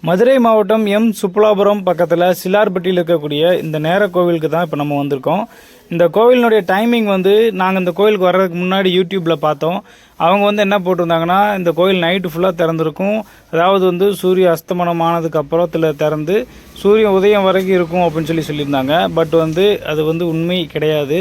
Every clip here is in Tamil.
மதுரை மாவட்டம் எம் சுப்புலாபுரம் பக்கத்தில் சிலார்பட்டியில் இருக்கக்கூடிய இந்த நேர கோவிலுக்கு தான் இப்போ நம்ம வந்திருக்கோம். இந்த கோவிலினுடைய டைமிங் நாங்கள் இந்த கோவிலுக்கு வர்றதுக்கு முன்னாடி யூடியூப்பில் பார்த்தோம். அவங்க என்ன போட்டிருந்தாங்கன்னா, இந்த கோவில் நைட்டு ஃபுல்லாக திறந்துருக்கும். அதாவது சூரிய அஸ்தமனம் ஆனதுக்கு அப்புறத்தில் திறந்து சூரிய உதயம் வரைக்கும் இருக்கும் அப்படின்னு சொல்லியிருந்தாங்க. பட் அது உண்மை கிடையாது.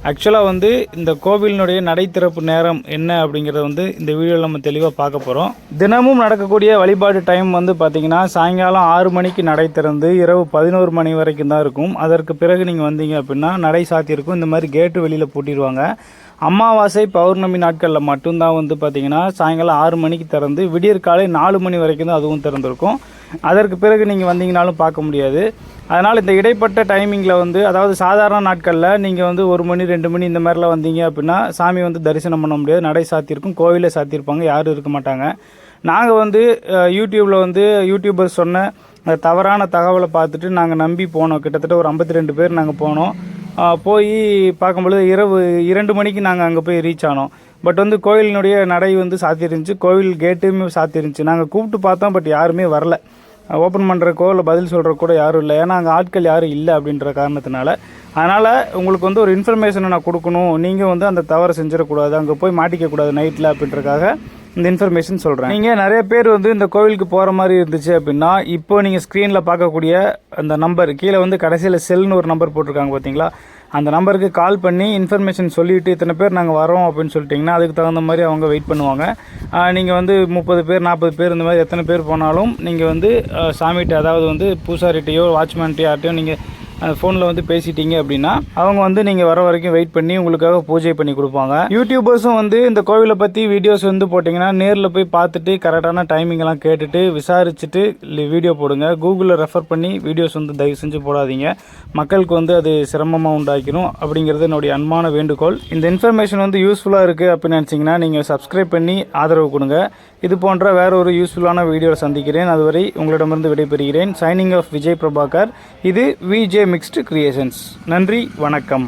ஆக்சுவலாக இந்த கோவிலினுடைய நடை திறப்பு நேரம் என்ன அப்படிங்கிறத இந்த வீடியோவில் நம்ம தெளிவாக பார்க்க போகிறோம். தினமும் நடக்கக்கூடிய வழிபாடு டைம் பார்த்தீங்கன்னா சாயங்காலம் 6 மணிக்கு நடை திறந்து இரவு 11 மணி வரைக்கும் தான் இருக்கும். அதற்கு பிறகு நீங்கள் வந்தீங்க அப்படின்னா நடை சாத்தியிருக்கும். இந்த மாதிரி கேட்டு வெளியில் பூட்டிடுவாங்க. அமாவாசை பௌர்ணமி நாட்களில் மட்டும்தான் பார்த்தீங்கன்னா சாயங்காலம் 6 மணிக்கு திறந்து விடியற் காலை 4 மணி வரைக்கும் தான் அதுவும் திறந்திருக்கும். அதற்கு பிறகு நீங்கள் வந்தீங்கனாலும் பார்க்க முடியாது. அதனால் இந்த இடைப்பட்ட டைமிங்கில் அதாவது சாதாரண நாட்களில் நீங்கள் 1 மணி 2 மணி இந்த மாதிரிலாம் வந்தீங்க அப்படின்னா சாமி தரிசனம் பண்ண முடியாது. நடை சாத்தியிருக்கும், கோவிலே சாத்தியிருப்பாங்க, யாரும் இருக்க மாட்டாங்க. நாங்கள் யூடியூப்பில் யூடியூபர் சொன்ன தவறான தகவலை பார்த்துட்டு நாங்கள் நம்பி போனோம். கிட்டத்தட்ட ஒரு 52 பேர் நாங்கள் போனோம். போய் பார்க்கும்பொழுது இரவு 2 மணிக்கு நாங்கள் அங்கே போய் ரீச் ஆனோம். பட் கோயிலினுடைய நடை சாத்திருந்துச்சு, கோவில் கேட்டுமே சாத்திருந்துச்சு. நாங்கள் கூப்பிட்டு பார்த்தோம், பட் யாருமே வரல. ஓப்பன் பண்ணுறக்கோ இல்லை பதில் சொல்கிற கூட யாரும் இல்லை. ஏன்னா அங்கே ஆட்கள் யாரும் இல்லை அப்படின்ற காரணத்தினால. அதனால் உங்களுக்கு ஒரு இன்ஃபர்மேஷனை நான் கொடுக்கணும், நீங்கள் அந்த தவறை செஞ்சிடக்கூடாது, அங்கே போய் மாட்டிக்கக்கூடாது நைட்டில் அப்படின்றக்காக இந்த இன்ஃபர்மேஷன் சொல்கிறேன். நீங்கள் நிறைய பேர் இந்த கோவிலுக்கு போகிற மாதிரி இருந்துச்சு அப்படின்னா இப்போ நீங்கள் ஸ்க்ரீனில் பார்க்கக்கூடிய அந்த நம்பர் கீழே கடைசியில் செல்னு ஒரு நம்பர் போட்டிருக்காங்க பார்த்தீங்களா, அந்த நம்பருக்கு கால் பண்ணி இன்ஃபர்மேஷன் சொல்லிவிட்டு இத்தனை பேர் நாங்கள் வரோம் அப்படின்னு சொல்லிட்டிங்கன்னா அதுக்கு தகுந்த மாதிரி அவங்க வெயிட் பண்ணுவாங்க. நீங்கள் 30 பேர் 40 பேர் இந்த மாதிரி எத்தனை பேர் போனாலும் நீங்கள் சாமிகிட்ட அதாவது பூசாரிட்டையோ வாட்ச்மேன்ட்டையோ யார்ட்டையோ நீங்கள் ஃபோனில் பேசிட்டீங்க அப்படின்னா அவங்க நீங்கள் வர வரைக்கும் வெயிட் பண்ணி உங்களுக்காக பூஜை பண்ணி கொடுப்பாங்க. யூடியூபர்ஸும் இந்த கோவிலை பற்றி வீடியோஸ் போட்டிங்கன்னா நேரில் போய் பார்த்துட்டு கரெக்டான டைமிங்கெல்லாம் கேட்டுட்டு விசாரிச்சுட்டு வீடியோ போடுங்க. கூகுளில் ரெஃபர் பண்ணி வீடியோஸ் தயவு செஞ்சு போடாதீங்க. மக்களுக்கு அது சிரமமாக உண்டாக்கணும் அப்படிங்கிறது என்னுடைய அன்பான வேண்டுகோள். இந்த இன்ஃபர்மேஷன் யூஸ்ஃபுல்லாக இருக்குது அப்படின்னு நினச்சிங்கன்னா நீங்கள் சப்ஸ்கிரைப் பண்ணி ஆதரவு கொடுங்க. இது போன்ற வேற ஒரு யூஸ்ஃபுல்லான வீடியோவை சந்திக்கிறேன். அதுவரை உங்களிடமிருந்து விடைபெறுகிறேன். Signing off Vijay Prabhakar. இது விஜே மிக்ஸ்டு கிரியேஷன்ஸ். நன்றி, வணக்கம்.